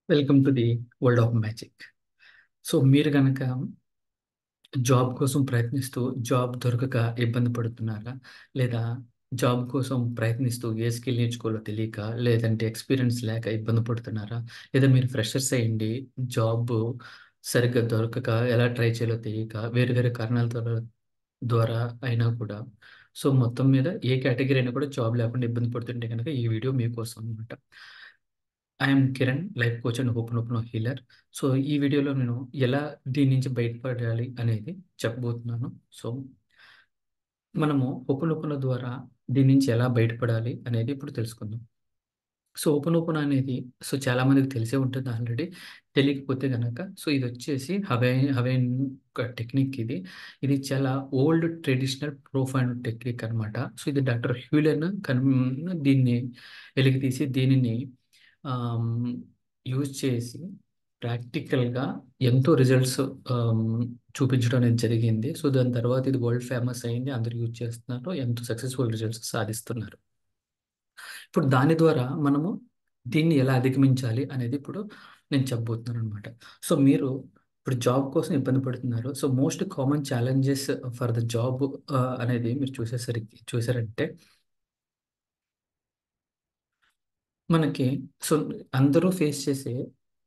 Welcome to the world of magic. So మీరు గనక job కోసం ప్రయత్నిస్తూ జాబ్ దొరకక ఇబ్బంది పడుతున్నారా? లేదా జాబ్ కోసం ప్రయత్నిస్తూ ఏ స్కిల్ నేర్చుకోవాలో తెలియక, లేదంటే ఎక్స్‌పీరియన్స్ లేక ఇబ్బంది పడుతున్నారా? లేదా మీరు ఫ్రెషర్స్ అయ్యుండి జాబ్ సరిగ్గా దొరకక ఎలా ట్రై చేయాలో తెలియక వేరు వేరే కారణాల ద్వారా అయినా కూడా సో మొత్తం మీద ఏ కేటగరీ అయినా కూడా జాబ్ లేకుండా ఇబ్బంది పడుతుంటే గనక ఈ వీడియో మీకోసం అనమాట. I'm Kiran, life coach and open healer. So ఈ వీడియోలో నేను ఎలా దీని నుంచి బయటపడాలి అనేది చెప్పబోతున్నాను. సో మనము ఓపెన్ ద్వారా దీని నుంచి ఎలా బయటపడాలి అనేది ఇప్పుడు తెలుసుకుందాం. సో ఓపెన్ అనేది సో చాలా మందికి తెలిసే ఉంటుంది ఆల్రెడీ. తెలియకపోతే గనక సో ఇదొచ్చేసి హవైన్ ఒక టెక్నిక్ ఇది. ఇది చాలా ఓల్డ్ ట్రెడిషనల్ ప్రొఫౌండ్ టెక్నిక్ అనమాట. సో ఇది డాక్టర్ హ్యూలెన్ దీన్ని వెలికితీసి దీనిని ఆహ్, యూజ్ చేసి ప్రాక్టికల్‌గా ఎంతో రిజల్ట్స్ ఆహ్, చూపించడం అనేది జరిగింది. సో దాని తర్వాత ఇది వరల్డ్ ఫేమస్ అయింది. అందరూ యూజ్ చేస్తున్నారు. ఎంతో సక్సెస్‌ఫుల్ రిజల్ట్స్ సాధిస్తున్నారు. ఇప్పుడు దాని ద్వారా మనము దీన్ని ఎలా అధిగమించాలి అనేది ఇప్పుడు నేను చెప్పబోతున్నాననమాట. సో మీరు ఇప్పుడు జాబ్ కోసం ఇబ్బంది పడుతున్నారు. So most common challenges for the job అనేది మీరు చూసారంటే మనకి సో అందరూ ఫేస్ చేసే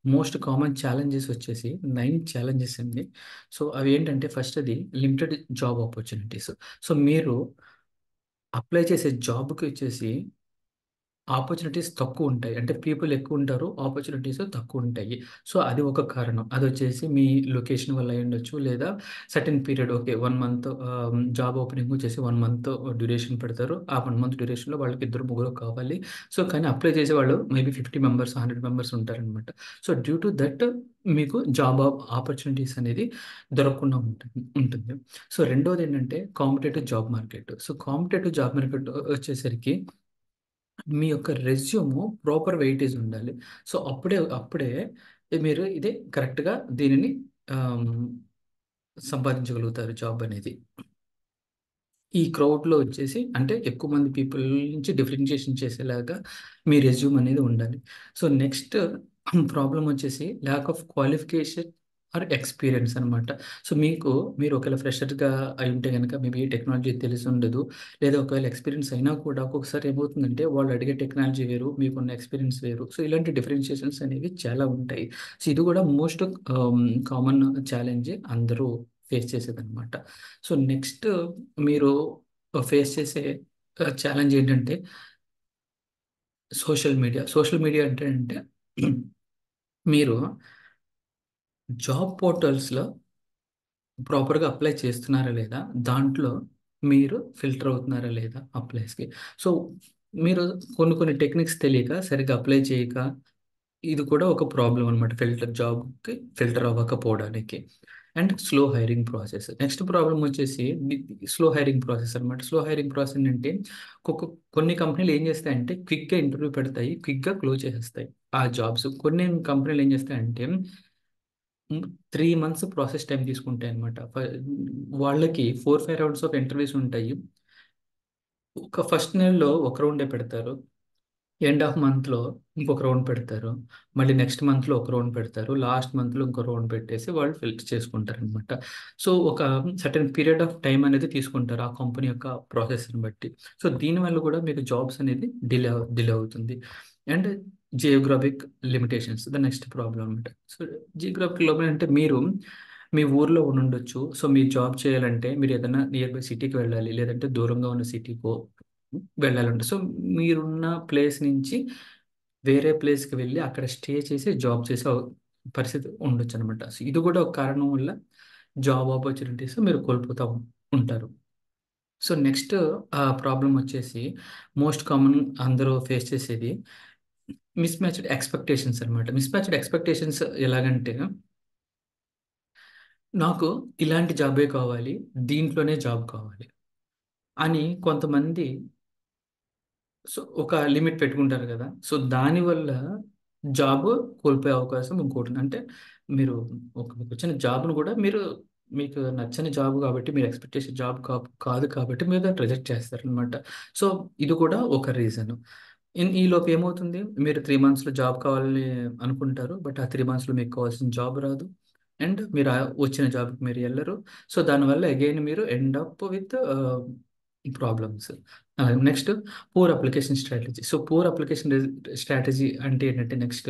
మోస్ట్ కామన్ ఛాలెంజెస్ వచ్చేసి 9 ఛాలెంజెస్ అండి. సో అవేంటంటే ఫస్ట్‌ది లిమిటెడ్ జాబ్ ఆపర్చునిటీస్. సో మీరు అప్లై చేసే జాబ్‌కి వచ్చేసి ఆపర్చునిటీస్ తక్కువుంటాయి. అంటే పీపుల్ ఎక్కువుంటారు. ఆపర్చునిటీస్ తక్కువుంటాయి. సో, అది ఒక కారణం. అదొచ్చేసి మీ లొకేషన్ వల్ల అయ్యుండొచ్చు. లేదా certain period okay. 1 month job opening వచ్చేసి 1 మంత్ డ్యూరేషన్ పెడతారు. ఆ 1 మంత్ డ్యూరేషన్‌లో వాళ్ళకి ఇద్దరు, ముగ్గురో కావాలి. సో, కానీ అప్లై చేసేవాళ్ళు మేబీ 50 మెంబర్స్, 100 మెంబర్స్ ఉంటారనమాట. సో, డ్యూ టు దట్ మీకు జాబ్ ఆపర్చునిటీస్ అనేది దొరకకుండా ఉంటుంది. సో, రెండోదేంటంటే competitive job market. So, competitive job market వచ్చేసరికి మీ యొక్క రెజ్యూము ప్రాపర్ వెయిటేజ్ ఉండాలి. సో, అప్పుడే మీరు ఇది కరెక్ట్‌గా దీనిని ఆహ్, సంపాదించగలుగుతారు జాబ్ అనేది. ఈ క్రౌడ్‌లో వచ్చేసి అంటే ఎక్కువ మంది పీపుల్ నుంచి డిఫరెన్షియేషన్ చేసేలాగా మీ రెజ్యూమ్ అనేది ఉండాలి. సో, నెక్స్ట్ ప్రాబ్లమ్ వచ్చేసి lack of qualification or experience అనమాట. సో, మీరు ఒకవేళ ఫ్రెషర్‌గా అయ్యుంటే గనక మేబీ టెక్నాలజీ తెలిసుండదు. లేదా ఒకవేళ ఎక్స్‌పీరియన్స్ అయినా కూడా ఒక్కొక్కసారి ఏమవుతుందంటే వాళ్ళు అడిగే టెక్నాలజీ వేరు, మీకున్న ఎక్స్‌పీరియన్స్ వేరు. సో, ఇలాంటి డిఫరెన్షియేషన్స్ అనేవి చాలా ఉంటాయి. సో, ఇది కూడా మోస్ట్ కామన్ ఛాలెంజే అందరూ ఫేస్ చేసేదనమాట. సో, నెక్స్ట్ మీరు ఫేస్ చేసే ఛాలెంజ్ ఏంటంటే సోషల్ మీడియా. సోషల్ మీడియా అంటే మీరు జాబ్ పోర్టల్స్‌లో ప్రాపర్‌గా అప్లై చేస్తున్నారా లేదా? దాంట్లో మీరు ఫిల్టర్ అవుతున్నారా లేదా అప్లైస్‌కి? సో, మీరు కొన్ని టెక్నిక్స్ తెలియక సరిగ్గా అప్లై చేయక ఇది కూడా ఒక ప్రాబ్లమ్ అనమాట. జాబ్‌కి ఫిల్టర్ అవ్వకపోవడానికి. And slow hiring process. Next problem వచ్చేసి స్లో హైరింగ్ ప్రాసెస్ అనమాట. స్లో హైరింగ్ ప్రాసెస్ ఏంటంటే కొకొ కొన్ని కంపెనీలు ఏం చేస్తాయంటే క్విక్‌గా ఇంటర్వ్యూ పెడతాయి. క్విక్‌గా క్లోజ్ చేసేస్తాయి ఆ జాబ్స్. కొన్ని కంపెనీలు ఏం చేస్తాయంటే 3 మంత్స్ ప్రాసెస్ టైమ్ తీసుకుంటాయన్నమాట. వాళ్ళకి 4, 5 రౌండ్స్ ఆఫ్ ఇంటర్వ్యూస్ ఉంటాయి. ఒక ఫస్ట్ నెలలో ఒక రౌండే పెడతారు. ఎండ్ ఆఫ్ మంత్‌లో ఇంకొక రౌండ్ పెడతారు. మళ్ళీ నెక్స్ట్ మంత్‌లో ఒక రౌండ్ పెడతారు. లాస్ట్ మంత్‌లో ఇంకో రౌండ్ పెట్టేసి వాళ్ళు ఫిల్టర్ చేసుకుంటారనమాట. సో, ఒక సర్టెన్ పీరియడ్ ఆఫ్ టైమ్ అనేది తీసుకుంటారు. ఆ కంపెనీ యొక్క ప్రాసెస్‌ని బట్టి. సో, దీనివల్ల కూడా మీకు జాబ్స్ అనేది డిలే అవుతుంది. And Geographic limitations the next problem అనమాట. సో, జియోగ్రాఫిక్ లిమిట్ అంటే మీరు మీ ఊర్లో ఉండుండొచ్చు. సో, మీరు జాబ్ చేయాలంటే మీరు ఏదైనా నియర్ బై సిటీకి వెళ్ళాలి. లేదంటే దూరంగా ఉన్న సిటీకో వెళ్ళాలంటే. సో, మీరున్న ప్లేస్ నుంచి వేరే ప్లేస్‌కి వెళ్లి అక్కడ స్టే చేసి జాబ్ చేసే పరిస్థితి ఉండొచ్చనమాట. సో, ఇది కూడా ఒక కారణం వల్ల జాబ్ ఆపర్చునిటీస్ మీరు కోల్పోతా ఉంటారు. సో, నెక్స్ట్ ప్రాబ్లమ్ వచ్చేసి మోస్ట్ కామన్ అందరూ ఫేస్ చేసేది మిస్‌మ్యాచ్డ్ ఎక్స్‌పెక్టేషన్స్ అనమాట. మిస్‌మ్యాచ్డ్ ఎక్స్‌పెక్టేషన్స్ ఎలాగంటే నాకు ఇలాంటి జాబే కావాలి. దీంట్లోనే జాబ్ కావాలి అని కొంతమంది సో, ఒక లిమిట్ పెట్టుకుంటారు గదా! సో, దానివల్ల జాబ్ కోల్పోయే అవకాశం ఇంకోటుంది. అంటే మీరు మీకొచ్చిన జాబ్‌ని గూడా మీకు నచ్చని జాబ్ గాబట్టి, మీరు ఎక్స్‌పెక్ట్ చేసే జాబ్ కాదు కాబట్టి మీరు దాన్ని రిజెక్ట్ చేస్తారనమాట. సో, ఇది కూడా ఒక రీజను. ఈలోపు ఏమవుతుంది? మీరు 3 మంత్స్‌లో జాబ్ కావాలని అనుకుంటారు. బట్ ఆ 3 మంత్స్‌లో మీకు కావాల్సిన జాబ్ రాదు. అండ్ మీరు వచ్చిన జాబ్‌కి మీరు ఎళ్లరు. సో, దానివల్ల అగైన్ మీరు end up with problems. Next poor application strategy. So, poor application strategy అంటే ఏంటంటే నెక్స్ట్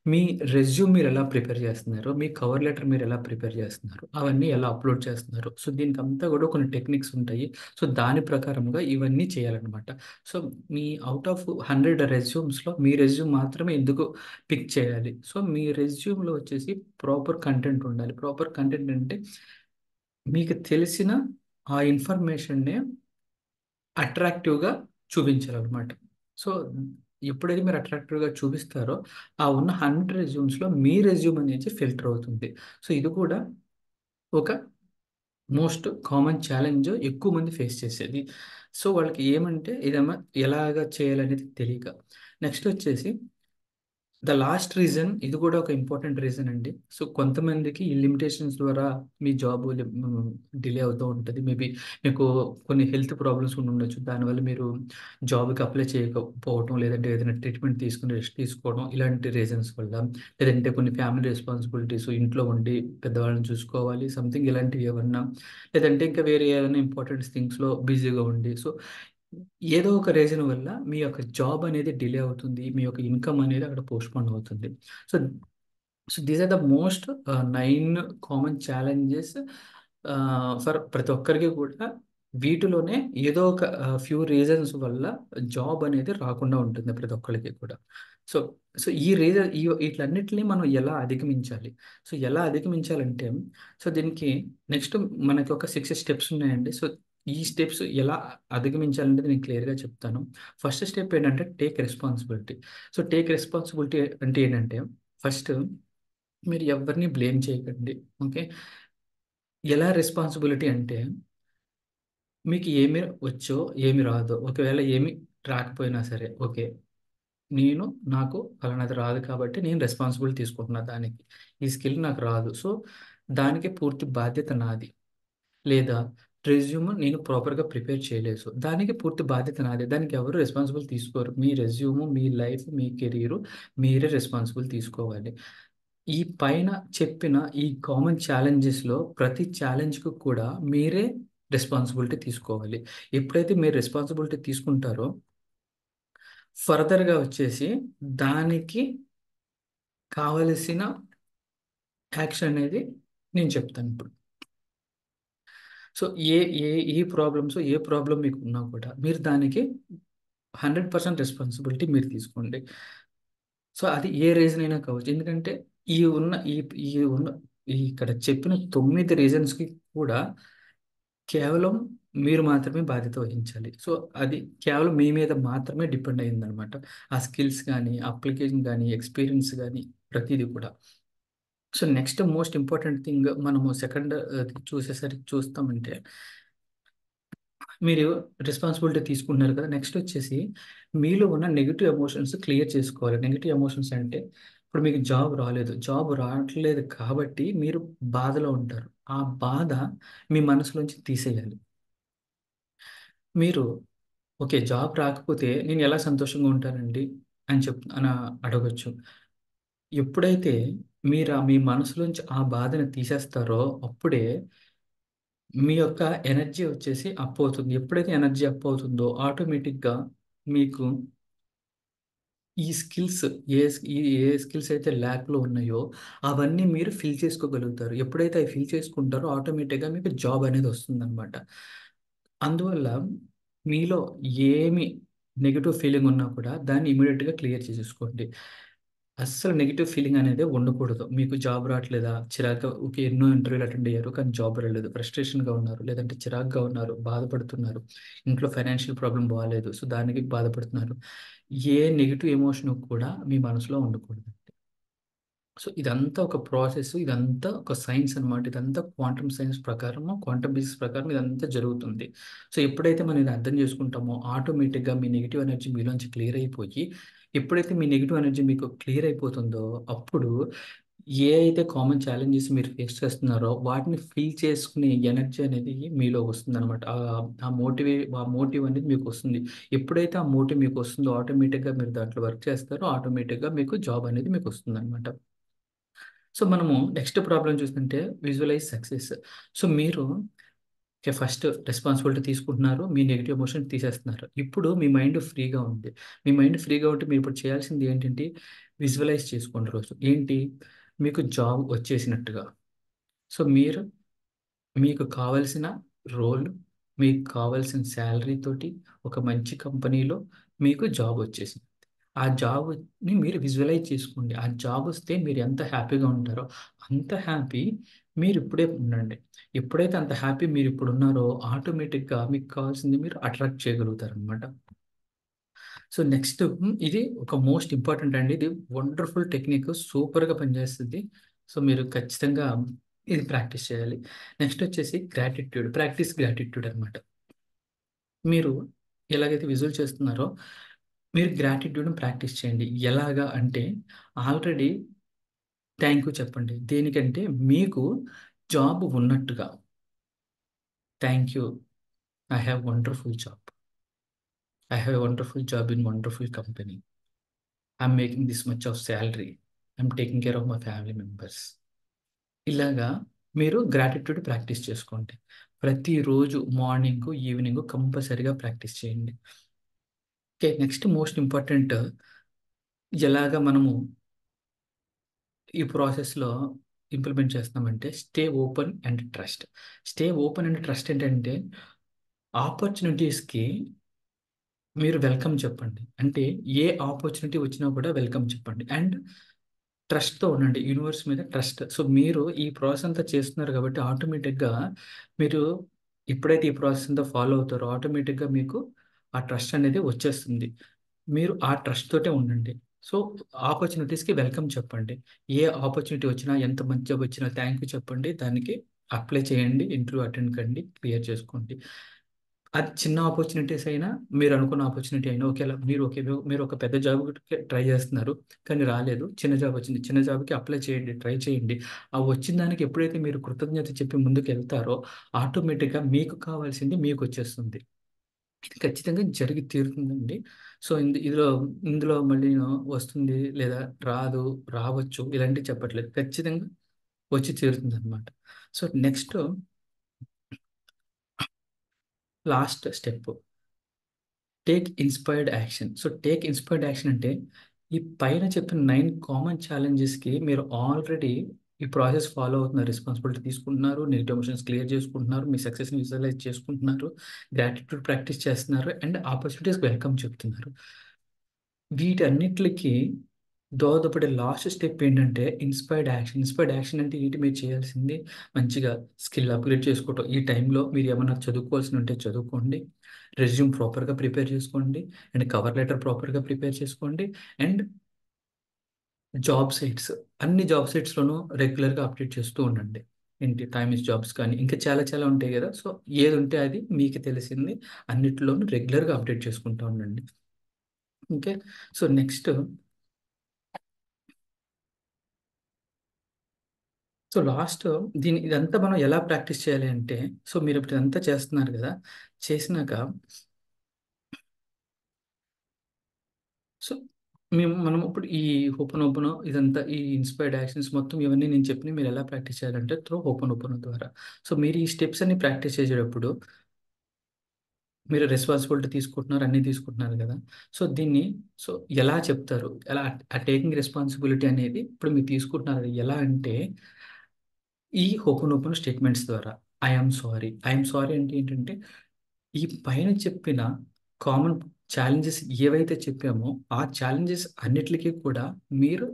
మీ రెజ్యూమ్ మీరెలా ప్రిపేర్ చేస్తున్నారు? మీ కవర్ లెటర్ మీరెలా ప్రిపేర్ చేస్తున్నారు? అవన్నీ ఎలా అప్‌లోడ్ చేస్తున్నారు? సో, దీనికంతా కూడా కొన్ని టెక్నిక్స్ ఉంటాయి. సో, దాని ప్రకారంగా ఇవన్నీ చేయాలనమాట. సో, మీ ఔట్ ఆఫ్ 100 రెజ్యూమ్స్‌లో మీ రెజ్యూమ్ మాత్రమే ఎందుకు పిక్ చేయాలి? సో, మీ రెజ్యూమ్‌లో వచ్చేసి ప్రాపర్ కంటెంట్ ఉండాలి. ప్రాపర్ కంటెంట్ అంటే మీకు తెలిసిన ఆ ఇన్ఫర్మేషన్‌నే అట్రాక్టివ్‌గా చూపించాలనమాట. సో, ఎప్పుడైతే మీరు అట్రాక్టివ్‌గా చూపిస్తారో, ఆ ఉన్న 100 రెజ్యూమ్స్‌లో మీ రెజ్యూమ్ అనేది ఫిల్టర్ అవుతుంది. సో, ఇది కూడా ఒక మోస్ట్ కామన్ ఛాలెంజ్ ఎక్కువ మంది ఫేస్ చేసేది. సో, వాళ్ళకి ఏమంటే ఇదేమో ఎలాగా చేయాలనేది తెలియక. నెక్స్ట్ వచ్చేసి లాస్ట్ రీజన్ ఇది కూడా ఒక ఇంపార్టెంట్ రీజన్ అండి. సో, కొంతమందికి ఈ లిమిటేషన్స్ ద్వారా మీ జాబ్ డిలే అవుతూ ఉంటది. మేబీ మీకు కొన్ని హెల్త్ ప్రాబ్లమ్స్ ఉండి ఉండొచ్చు. దానివల్ల మీరు జాబ్‌కి అప్లై చేయకపోవటం, లేదంటే ఏదైనా ట్రీట్మెంట్ తీసుకొని రెస్ట్ తీసుకోవడం, ఇలాంటి రీజన్స్ వల్ల. లేదంటే కొన్ని ఫ్యామిలీ రెస్పాన్సిబిలిటీస్ ఇంట్లో ఉండి పెద్దవాళ్ళని చూసుకోవాలి. సంథింగ్ ఇలాంటివి ఏమన్నా. లేదంటే ఇంకా వేరే ఏదైనా ఇంపార్టెంట్ థింగ్స్‌లో బిజీగా ఉండి. సో, ఏదో ఒక రీజన్ వల్ల మీ యొక్క జాబ్ అనేది డిలే అవుతుంది. మీ యొక్క ఇన్‌కమ్ అనేది అక్కడ పోస్ట్‌పోన్ అవుతుంది. So, these are the most 9 common challenges for ప్రతి ఒక్కరికి కూడా వీటిలోనే ఏదో ఒక ఫ్యూ రీజన్స్ వల్ల జాబ్ అనేది రాకుండా ఉంటుంది ప్రతి ఒక్కళ్ళకి కూడా. సో, ఈ రీజన్ ఈట్లన్నిటిని మనం ఎలా అధిగమించాలి? సో, ఎలా అధిగమించాలంటే దీనికి నెక్స్ట్ మనకి ఒక 6 స్టెప్స్ ఉన్నాయండి. సో, ఈ స్టెప్స్ ఎలా అధిగమించాలనేది నేను క్లియర్‌గా చెప్తాను. ఫస్ట్ స్టెప్ ఏంటంటే take responsibility. So, take responsibility అంటే ఏంటంటే ఫస్ట్ మీరు ఎవ్వరిని బ్లేమ్ చేయకండి. ఓకే. ఎలా రెస్పాన్సిబిలిటీ అంటే మీకు ఏమి వచ్చో, ఏమి రాదో, ఒకవేళ ఏమి రాకపోయినా సరే ఓకే. నాకు ఫలానాది రాదు కాబట్టి నేను రెస్పాన్సిబిలిటీ తీసుకుంటున్నా దానికి. ఈ స్కిల్ నాకు రాదు. సో, దానికి పూర్తి బాధ్యత నాది. లేదా రెజ్యూమ్ నేను ప్రాపర్‌గా ప్రిపేర్ చేయలేదు. దానికి పూర్తి బాధ్యత నాదే. దానికి ఎవరు రెస్పాన్సిబుల్ తీసుకోరు. మీ రెజ్యూమ్, మీ లైఫ్, మీ కెరీరు మీరే రెస్పాన్సిబుల్ తీసుకోవాలి. ఈ పైన చెప్పిన ఈ కామన్ ఛాలెంజెస్‌లో ప్రతి ఛాలెంజ్‌కి కూడా మీరే రెస్పాన్సిబిలిటీ తీసుకోవాలి. ఎప్పుడైతే మీరు రెస్పాన్సిబిలిటీ తీసుకుంటారో ఫర్దర్‌గా వచ్చేసి దానికి కావలసిన యాక్షన్ అనేది నేను చెప్తానిప్పుడు. సో, ఏ ఏ ఈ ప్రాబ్లమ్స్ ఏ ప్రాబ్లమ్ మీకున్నా కూడా మీరు దానికి 100% రెస్పాన్సిబిలిటీ మీరు తీసుకోండి. సో, అది ఏ రీజన్ అయినా కావచ్చు. ఎందుకంటే ఈ ఉన్న ఈ ఈ ఉన్న ఈ ఇక్కడ చెప్పిన 9 రీజన్స్‌కి కూడా కేవలం మీరు మాత్రమే బాధ్యత వహించాలి. సో, అది కేవలం మీ మీద మాత్రమే డిపెండ్ అయిందనమాట. ఆ స్కిల్స్ గానీ, అప్లికేషన్ గానీ, ఎక్స్‌పీరియన్స్ గానీ ప్రతీది కూడా. So, next most important thing మనము సెకండ్ చూసేసరికి చూస్తామంటే మీరు రెస్పాన్సిబిలిటీ తీసుకుంటున్నారు కదా! నెక్స్ట్ వచ్చేసి మీలో ఉన్న నెగెటివ్ ఎమోషన్స్ క్లియర్ చేసుకోవాలి. నెగెటివ్ ఎమోషన్స్ అంటే ఇప్పుడు మీకు జాబ్ రాలేదు. జాబ్ రావట్లేదు కాబట్టి మీరు బాధలో ఉంటారు. ఆ బాధ మీ మనసులోంచి తీసేయాలి. మీరు ఓకే. జాబ్ రాకపోతే నేను ఎలా సంతోషంగా ఉంటానండి అని అడగొచ్చు. ఎప్పుడైతే మీరు మీ మనసులోంచి ఆ బాధను తీసేస్తారో అప్పుడే మీ యొక్క ఎనర్జీ వచ్చేసి అప్ అవుతుంది. ఎప్పుడైతే ఎనర్జీ అప్ అవుతుందో ఆటోమేటిక్‌గా మీకు ఈ స్కిల్స్ ఏ స్కిల్స్ అయితే ల్యాక్‌లో ఉన్నాయో అవన్నీ మీరు ఫిల్ చేసుకోగలుగుతారు. ఎప్పుడైతే అవి ఫిల్ చేసుకుంటారో ఆటోమేటిక్‌గా మీకు జాబ్ అనేది వస్తుందనమాట. అందువల్ల మీలో ఏమి నెగెటివ్ ఫీలింగ్ ఉన్నా కూడా దాన్ని ఇమ్మీడియేట్‌గా క్లియర్ చేసేసుకోండి. అస్సలు నెగెటివ్ ఫీలింగ్ అనేదే ఉండకూడదు. మీకు జాబ్ రావట్లేదా? చిరాకుగా ఓకే. ఎన్నో ఇంటర్వ్యూలు అటెండ్ అయ్యారు. కానీ జాబ్ రాలేదు. ఫ్రస్ట్రేషన్‌గా ఉన్నారు. లేదంటే చిరాకుగా ఉన్నారు. బాధపడుతున్నారు. ఇంట్లో ఫైనాన్షియల్ ప్రాబ్లమ్ బాలేదు. సో, దానికి బాధపడుతున్నారు. ఏ నెగెటివ్ ఎమోషన్ కూడా మీ మనసులో ఉండకూడదు. సో, ఇదంతా ఒక ప్రాసెస్. ఇదంతా ఒక సైన్స్ అనమాట. ఇదంతా క్వాంటమ్ సైన్స్ ప్రకారము, క్వాంటమ్ ఫిజిక్స్ ప్రకారం ఇదంతా జరుగుతుంది. సో, ఎప్పుడైతే మనం ఇది అర్థం చేసుకుంటామో ఆటోమేటిక్‌గా మీ నెగెటివ్ ఎనర్జీ మీలోంచి క్లియర్ అయిపోయి, ఎప్పుడైతే మీ నెగెటివ్ ఎనర్జీ మీకు క్లియర్ అయిపోతుందో, అప్పుడు ఏ అయితే కామన్ ఛాలెంజెస్ మీరు ఫేస్ చేస్తున్నారో వాటిని ఫీల్ చేసుకునే ఎనర్జీ అనేది మీలో వస్తుందనమాట. ఆ మోటివ్ అనేది మీకు వస్తుంది. ఎప్పుడైతే ఆ మోటివ్ మీకు వస్తుందో ఆటోమేటిక్‌గా మీరు దాంట్లో వర్క్ చేస్తారో ఆటోమేటిక్‌గా మీకు జాబ్ అనేది మీకు వస్తుందనమాట. సో, మనము నెక్స్ట్ ప్రాబ్లమ్ చూస్తుంటే విజువలైజ్ సక్సెస్. సో, మీరు ఓకే. ఫస్ట్ రెస్పాన్సిబిలిటీ తీసుకుంటున్నారు. మీ నెగెటివ్ ఎమోషన్ తీసేస్తున్నారు. ఇప్పుడు మీ మైండ్ ఫ్రీగా ఉంది. మీ మైండ్ ఫ్రీగా ఉంటే మీరిప్పుడు చేయాల్సింది ఏంటంటే, విజువలైజ్ చేసుకోండి రోజు. ఏంటి? మీకు జాబ్ వచ్చేసినట్టుగా. సో, మీకు కావాల్సిన రోల్, మీకు కావాల్సిన సాలరీ తోటి ఒక మంచి కంపెనీలో మీకు జాబ్ వచ్చేసింది. ఆ జాబ్‌ని మీరు విజువలైజ్ చేసుకోండి. ఆ జాబ్ వస్తే మీరు ఎంత హ్యాపీగా ఉంటారో, అంత హ్యాపీ మీరిప్పుడే ఉండండి. ఎప్పుడైతే అంత హ్యాపీ మీరిప్పుడున్నారో ఆటోమేటిక్‌గా మీకు కావాల్సింది మీరు అట్రాక్ట్ చేయగలుగుతారనమాట. సో, నెక్స్ట్ ఇది ఒక మోస్ట్ ఇంపార్టెంట్ అండి. ఇది వండర్‌ఫుల్ టెక్నిక్ సూపర్‌గా పనిచేస్తది. సో, మీరు ఖచ్చితంగా ఇది ప్రాక్టీస్ చేయాలి. నెక్స్ట్ వచ్చేసి ప్రాక్టీస్ గ్రాటిట్యూడ్ అనమాట. మీరు ఎలాగైతే విజువల్ చేస్తున్నారో, మీరు గ్రాటిట్యూడ్‌ని ప్రాక్టీస్ చేయండి. ఎలాగా అంటే ఆల్రెడీ థాంక్ యూ చెప్పండి. దేనికంటే మీకు జాబ్ ఉన్నట్టుగా. Thank you. I have wonderful job. I have a wonderful job in wonderful company. I'm making this much of salary. I'm taking care of my family members. ఇలాగా మీరు gratitude practice చేసుకోండి. ప్రతిరోజు morning, evening కంపల్సరీగా practice చేయండి. Okay. Next most important ఎలాగా మనము ఈ ప్రాసెస్‌లో ఇంప్లిమెంట్ చేస్తామంటే stay open and trust. Stay open and trust ఏంటంటే ఆపర్చునిటీస్‌కి మీరు వెల్కమ్ చెప్పండి. అంటే ఏ ఆపర్చునిటీ వచ్చినా కూడా వెల్కమ్ చెప్పండి. అండ్ ట్రస్ట్‌తో ఉండండి. యూనివర్స్ మీద ట్రస్ట్. సో, మీరు ఈ ప్రాసెస్ అంతా చేస్తున్నారు కాబట్టి ఆటోమేటిక్‌గా మీరు ఎప్పుడైతే ఈ ప్రాసెస్ అంతా ఫాలో అవుతారో ఆటోమేటిక్‌గా మీకు ఆ ట్రస్ట్ అనేది వచ్చేస్తుంది. మీరు ఆ ట్రస్ట్ తోటే ఉండండి. సో, ఆపర్చునిటీస్‌కి వెల్కమ్ చెప్పండి. ఏ ఆపర్చునిటీ వచ్చినా, ఎంత మంచి జాబ్ వచ్చినా థాంక్ యూ చెప్పండి. దానికి అప్లై చేయండి. ఇంటర్వ్యూ అటెండ్ కండి. క్లియర్ చేసుకోండి. అది చిన్న ఆపర్చునిటీస్ అయినా, మీరనుకున్న ఆపర్చునిటీ అయినా ఒకేలా మీరు ఒక పెద్ద జాబ్‌కి ట్రై జేస్తున్నారు. కానీ రాలేదు. చిన్న జాబ్ వచ్చింది. చిన్న జాబ్‌కి అప్లై చేయండి. ట్రై చేయండి. ఆ వచ్చిన దానికి ఎప్పుడైతే మీరు కృతజ్ఞత చెప్పి ముందుకెళ్తారో, ఆటోమేటిక్‌గా మీకు కావాల్సింది మీకొచ్చేస్తుంది. ఇది ఖచ్చితంగా జరిగి తీరుతుందండి. సో, ఇందులో మళ్ళీ వస్తుంది లేదా రాదు, రావచ్చు ఇలాంటివి చెప్పట్లేదు. ఖచ్చితంగా వచ్చి తీరుతుందనమాట. So, next last step take inspired action అంటే, ఈ పైన చెప్పిన 9 కామన్ ఛాలెంజెస్‌కి మీరు ఆల్రెడీ ఈ ప్రాసెస్ ఫాలో అవుతున్నారు. రెస్పాన్సిబిలిటీ తీసుకుంటున్నారు. నెగెటివ్ ఎమోషన్స్ క్లియర్ చేసుకుంటున్నారు. మీ సక్సెస్‌ని విజువలైజ్ చేసుకుంటున్నారు. గ్రాటిట్యూడ్ ప్రాక్టీస్ చేస్తున్నారు. అండ్ ఆపర్చునిటీస్‌కి వెల్కమ్ చెప్తున్నారు. వీటన్నిట్లికి దోహదపడే లాస్ట్ స్టెప్ ఏంటంటే ఇన్‌స్పైర్డ్ యాక్షన్. ఇన్‌స్పైర్డ్ యాక్షన్ అంటే ఏంటి మీరు చేయాల్సింది మంచిగా స్కిల్ అప్‌గ్రేడ్ చేసుకోవటం. ఈ టైంలో మీరేమన్నా చదువుకోవాల్సినుంటే చదువుకోండి. రెజ్యూమ్ ప్రాపర్‌గా ప్రిపేర్ చేసుకోండి. అండ్ కవర్ లెటర్ ప్రాపర్‌గా ప్రిపేర్ చేసుకోండి. అండ్ జాబ్ సైట్స్ అన్ని జాబ్ సైట్స్‌లోనూ రెగ్యులర్‌గా అప్డేట్ చేస్తూ ఉండండి. ఏంటి టైమ్ ఈస్ జాబ్స్ కానీ ఇంకా చాలా చాలా ఉంటాయి గదా! సో, ఏదుంటే అది మీకు తెలిసింది అన్నిటిలోనూ రెగ్యులర్‌గా అప్డేట్ చేసుకుంటా ఉండండి. Okay. So, next so, last ఇదంతా మనం ఎలా ప్రాక్టీస్ చేయాలి అంటే, సో, మీరిప్పుడు ఇదంతా చేస్తున్నారు గదా! చేసినాక సో, మనం ఇప్పుడు ఈ హోపోనోపోనో ఇదంతా ఈ ఇన్‌స్పైర్డ్ యాక్షన్స్ మొత్తం ఇవన్నీ నేను చెప్పినవి మీరెలా ప్రాక్టీస్ చేయాలంటే త్రూ హోపోనోపోనో ద్వారా. సో, మీరు ఈ స్టెప్స్ అన్ని ప్రాక్టీస్ చేసేటప్పుడు మీరు రెస్పాన్సిబిలిటీ తీసుకుంటున్నారు, అన్నీ తీసుకుంటున్నారు గదా! సో, సో, ఎలా చెప్తారు? ఆ టేకింగ్ రెస్పాన్సిబిలిటీ అనేది ఇప్పుడు మీరు తీసుకుంటున్నారు. అది ఎలా అంటే ఈ హోపోనోపోనో స్టేట్మెంట్స్ ద్వారా. ఐ యామ్ సారీ అంటే ఏంటంటే ఈ పైన చెప్పిన కామన్ ఛాలెంజెస్ ఏవైతే చెప్పామో, ఆ ఛాలెంజెస్ అన్నిట్లికి కూడా మీరు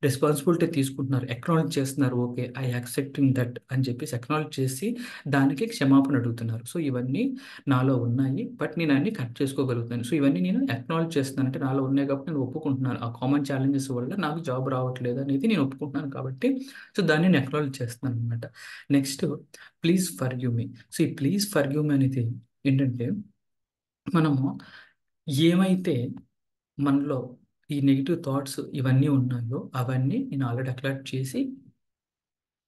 రెస్పాన్సిబిలిటీ తీసుకుంటున్నారు. అక్నాలెడ్జ్ చేస్తున్నారు. ఓకే. ఐ యాక్సెప్టింగ్ దట్ అని చెప్పేసి అక్నాలెడ్జ్ చేసి దానికి క్షమాపణ అడుగుతున్నారు. సో, ఇవన్నీ నాలో ఉన్నాయి. బట్ నేను అన్నీ కట్ చేసుకోగలుగుతాను. సో, ఇవన్నీ నేను అక్నాలెడ్జ్ చేస్తున్నాను. అంటే నాలో ఉన్నాయి కాబట్టి నేను ఒప్పుకుంటున్నాను. ఆ కామన్ ఛాలెంజెస్ వల్ల నాకు జాబ్ రావట్లేదు అనేది నేను ఒప్పుకుంటున్నాను కాబట్టి, సో, దాన్ని నేను అక్నాలెడ్జ్ చేస్తున్నాననమాట. Next please forgive me. So, ఈ ప్లీజ్ ఫర్గివ్ మీ అనేది ఏంటంటే, మనము ఏమైతే మనలో ఈ నెగిటివ్ థాట్స్ ఇవన్నీ ఉన్నాయో అవన్నీ నేను ఆల్రెడీ అక్లాట్ చేసి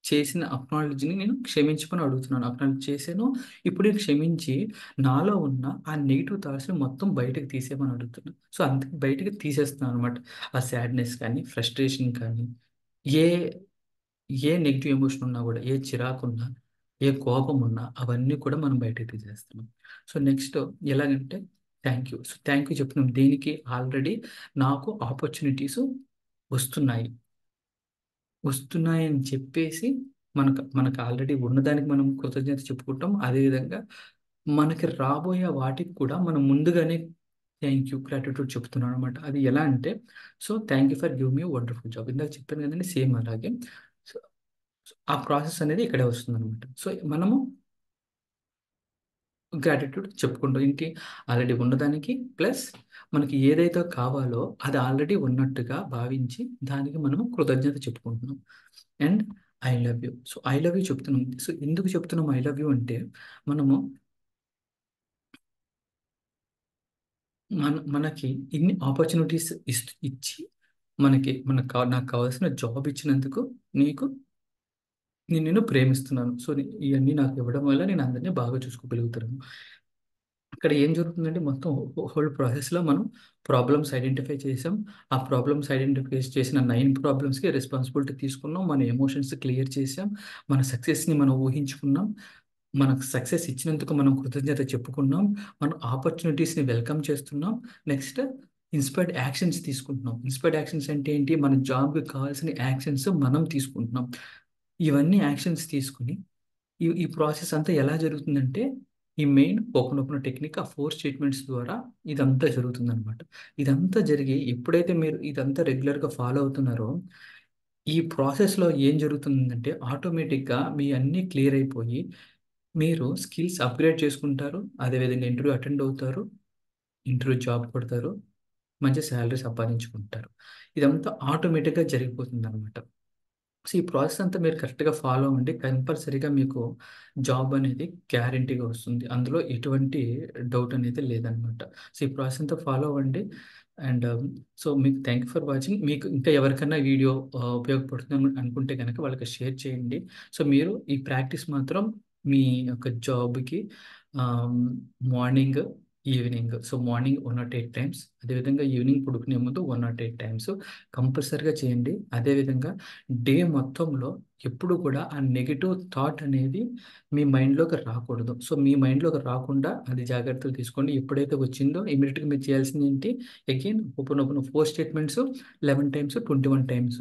చేసిన అక్నాలెడ్జ్‌ని నేను క్షమించమని అడుగుతున్నాను. అక్నాలెడ్జ్ చేశాను. ఇప్పుడు నేను క్షమించి నాలో ఉన్న ఆ నెగెటివ్ థాట్స్‌ని మొత్తం బయటకి తీసేయమని అడుగుతున్నా. సో, అందుకే బయటకి తీసేస్తున్నాననమాట. ఆ సాడ్‌నెస్ కానీ, ఫ్రస్ట్రేషన్ కానీ, ఏ ఏ నెగెటివ్ ఎమోషన్ ఉన్నా గూడా, ఏ చిరాకున్నా, ఏ కోపమున్నా అవన్నీ కూడా మనం బయటకి తీసేస్తున్నాం. సో, నెక్స్ట్ ఎలాగంటే thank you. So, thank you చెప్తున్నాం. దేనికి? ఆల్రెడీ నాకు ఆపర్చునిటీస్ వస్తున్నాయి. వస్తున్నాయని చెప్పేసి మనకు ఆల్రెడీ ఉన్నదానికి మనం కృతజ్ఞత చెప్పుకుంటాం. అదేవిధంగా మనకి రాబోయే వాటికి కూడా మనం ముందుగానే థాంక్ యూ, గ్రాటిట్యూడ్ చెప్తున్నాననమాట. అది ఎలా అంటే thank you for giving me wonderful job. ఇందాక చెప్పాను కదండీ! సేమ్ అలాగే. సో, ఆ ప్రాసెస్ అనేది ఇక్కడే వస్తుందనమాట. మనము గ్రాటిట్యూడ్ చెప్పుకుంటాం. ఏంటి? ఆల్రెడీ ఉన్నదానికి ప్లస్ మనకి ఏదైతే కావాలో అది ఆల్రెడీ ఉన్నట్టుగా భావించి దానికి మనము కృతజ్ఞత చెప్పుకుంటున్నాం. And I love you. I love you చెప్తున్నాం. ఎందుకు చెప్తున్నాం ఐ లవ్ యూ అంటే మనము మనకి ఇన్ని ఆపర్చునిటీస్ ఇచ్చి నాకు కావాల్సిన జాబ్ ఇచ్చినందుకు నీకు నేను నిన్ను ప్రేమిస్తున్నాను. ఇయన్నీ నాకు ఇవ్వడం వల్ల నేను అందరిని బాగా చూసుకోగలుగుతున్నాను. ఇక్కడ ఏం జరుగుతుందంటే మొత్తం హోల్ ప్రాసెస్‌లో మనం ప్రాబ్లమ్స్ ఐడెంటిఫై చేసాం. ఆ ప్రాబ్లమ్స్ ఐడెంటిఫై చేసిన 9 ప్రాబ్లమ్స్‌కి రెస్పాన్సిబిలిటీ తీసుకున్నాం. మన ఎమోషన్స్ క్లియర్ చేసాం. మన సక్సెస్‌ని మనం ఊహించుకున్నాం. మనకు సక్సెస్ ఇచ్చినందుకు మనం కృతజ్ఞత చెప్పుకున్నాం. మన ఆపర్చునిటీస్‌ని వెల్కమ్ చేస్తున్నాం. నెక్స్ట్ ఇన్‌స్పైర్డ్ యాక్షన్స్ తీసుకుంటున్నాం. ఇన్‌స్పైర్డ్ యాక్షన్స్ అంటే ఏంటి? మన జాబ్‌కి కావాల్సిన యాక్షన్స్ మనం తీసుకుంటున్నాం. ఇవన్నీ యాక్షన్స్ తీసుకొని ఈ ప్రాసెస్ అంతా ఎలా జరుగుతుందంటే, ఈ మెయిన్ ఓపెన్ టెక్నిక్ ఆ 4 స్టేట్మెంట్స్ ద్వారా ఇదంతా జరుగుతుందనమాట. ఇదంతా జరిగి ఎప్పుడైతే మీరు ఇదంతా రెగ్యులర్‌గా ఫాలో అవుతున్నారో, ఈ ప్రాసెస్‌లో ఏం జరుగుతుందంటే ఆటోమేటిక్‌గా మీ అన్నీ క్లియర్ అయిపోయి, మీరు స్కిల్స్ అప్‌గ్రేడ్ చేసుకుంటారు. అదేవిధంగా ఇంటర్వ్యూ అటెండ్ అవుతారు. ఇంటర్వ్యూ జాబ్ కొడతారు. మంచి సాలరీ సంపాదించుకుంటారు. ఇదంతా ఆటోమేటిక్‌గా జరిగిపోతుందనమాట. ఈ ప్రాసెస్ అంతా మీరు కరెక్ట్‌గా ఫాలో అవ్వండి. కంపల్సరీగా మీకు జాబ్ అనేది గ్యారంటీగా వస్తుంది. అందులో ఎటువంటి డౌట్ అనేది లేదనమాట. ఈ ప్రాసెస్ అంతా ఫాలో అవ్వండి. అండ్ మీకు థాంక్ యూ ఫర్ వాచింగ్. మీకు ఇంకా ఎవరికన్నా ఈ వీడియో ఉపయోగపడుతుందని అనుకుంటే గనక వాళ్ళకి షేర్ చేయండి. మీరు ఈ ప్రాక్టీస్ మాత్రం మీ యొక్క జాబ్‌కి ఆహ్, మార్నింగ్, ఈవినింగ్ మార్నింగ్ 108 టైమ్స్ అదేవిధంగా ఈవినింగ్ పడుకునే ముందు 108 టైమ్స్ కంపల్సరీగా చేయండి. అదేవిధంగా డే మొత్తంలో ఎప్పుడు కూడా ఆ నెగెటివ్ థాట్ అనేది మీ మైండ్‌లోకి రాకూడదు. మీ మైండ్‌లోకి రాకుండా అది జాగ్రత్తలు తీసుకోండి. ఎప్పుడైతే వచ్చిందో ఇమ్మీడియేట్‌గా మీరు చేయాల్సిందేంటి again open 4 statements 11 times, 21 times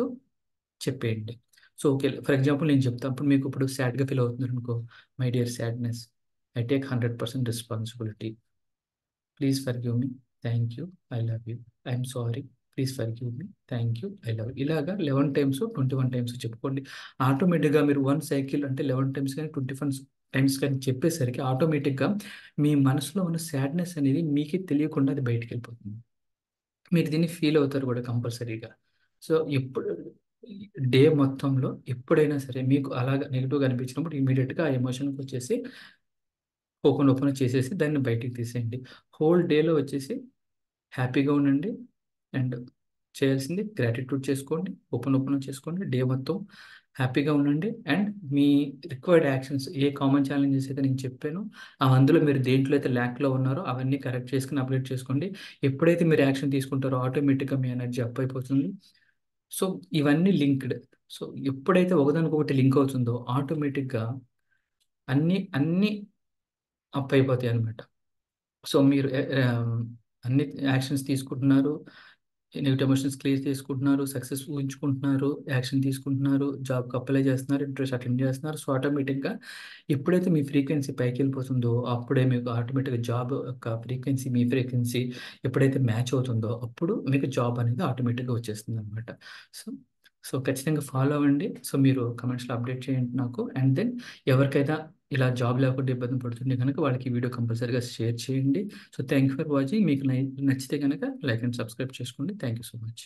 చెప్పేయండి. ఓకే. ఫర్ ఎగ్జాంపుల్ నేను చెప్తా. ఇప్పుడు సాడ్‌గా ఫీల్ అవుతున్నారనుకో, my dear sadness I take 100% responsibility. Please forgive me. Thank you. I love you. I'm sorry. Please forgive me. Thank you. I love you. ఇలాగా 11 times, 21 times చెప్పుకోండి. ఆటోమేటిక్‌గా మీరు వన్ సైకిల్ అంటే 11 టైమ్స్ గాని, 21 టైమ్స్ కానీ చెప్పేసరికి ఆటోమేటిక్‌గా మీ మనసులో ఉన్న సాడ్‌నెస్ అనేది మీకే తెలియకుండా అది బయటికెళ్ళిపోతుంది. మీరు దీన్ని ఫీల్ అవుతారు కూడా కంపల్సరీగా. ఎప్పుడు డే మొత్తంలో ఎప్పుడైనా సరే మీకు అలాగా నెగెటివ్‌గా అనిపించినప్పుడు ఇమ్మీడియేట్‌గా ఆ ఎమోషన్‌కొచ్చేసి ఓపెన్ చేసేసి దాన్ని బయటికి తీసేయండి. హోల్ డేలో వచ్చేసి హ్యాపీగా ఉండండి. అండ్ చేయాల్సింది గ్రాటిట్యూడ్ చేసుకోండి. ఓపెన్ చేసుకోండి. డే మొత్తం హ్యాపీగా ఉండండి. And me required actions a common challenges అయితే నేను చెప్పానో, అందులో మీరు దేంట్లో అయితే ల్యాక్‌లో ఉన్నారో అవన్నీ కరెక్ట్ చేసుకొని అప్‌గ్రేడ్ చేసుకోండి. ఎప్పుడైతే మీరు యాక్షన్ తీసుకుంటారో ఆటోమేటిక్‌గా మీ ఎనర్జీ అప్ అయిపోతుంది. సో, ఇవన్నీ లింక్డ్. ఎప్పుడైతే ఒకదానికొకటి లింక్ అవుతుందో ఆటోమేటిక్‌గా అన్నీ అప్ అయిపోతాయన్నమాట. మీరు అన్ని యాక్షన్స్ తీసుకుంటున్నారు. నెగెటివ్ ఎమోషన్స్ క్లియర్ చేసుకుంటున్నారు. సక్సెస్ ఊహించుకుంటున్నారు. యాక్షన్ తీసుకుంటున్నారు. జాబ్‌కి అప్లై చేస్తున్నారు. ఇంటర్వ్యూస్ అటెండ్ చేస్తున్నారు. ఆటోమేటిక్‌గా ఎప్పుడైతే మీ ఫ్రీక్వెన్సీ పైకెళ్ళిపోతుందో, అప్పుడే మీకు ఆటోమేటిక్‌గా జాబ్ యొక్క ఫ్రీక్వెన్సీ, మీ ఫ్రీక్వెన్సీ ఎప్పుడైతే మ్యాచ్ అవుతుందో, అప్పుడు మీకు జాబ్ అనేది ఆటోమేటిక్‌గా వచ్చేస్తుందనమాట. సో, ఖచ్చితంగా ఫాలో అవ్వండి. మీరు కామెంట్స్‌లో అప్డేట్ చేయండి నాకు. అండ్ దెన్ ఎవరికైనా ఇలా జాబ్ లేకుండా ఇబ్బంది పడుతుంటే గనక వాళ్ళకి ఈ వీడియో కంపల్సరీగా షేర్ చేయండి. Thank you for watching. మీకు నచ్చితే గనక లైక్ అండ్ సబ్స్క్రైబ్ చేసుకోండి. Thank you so much.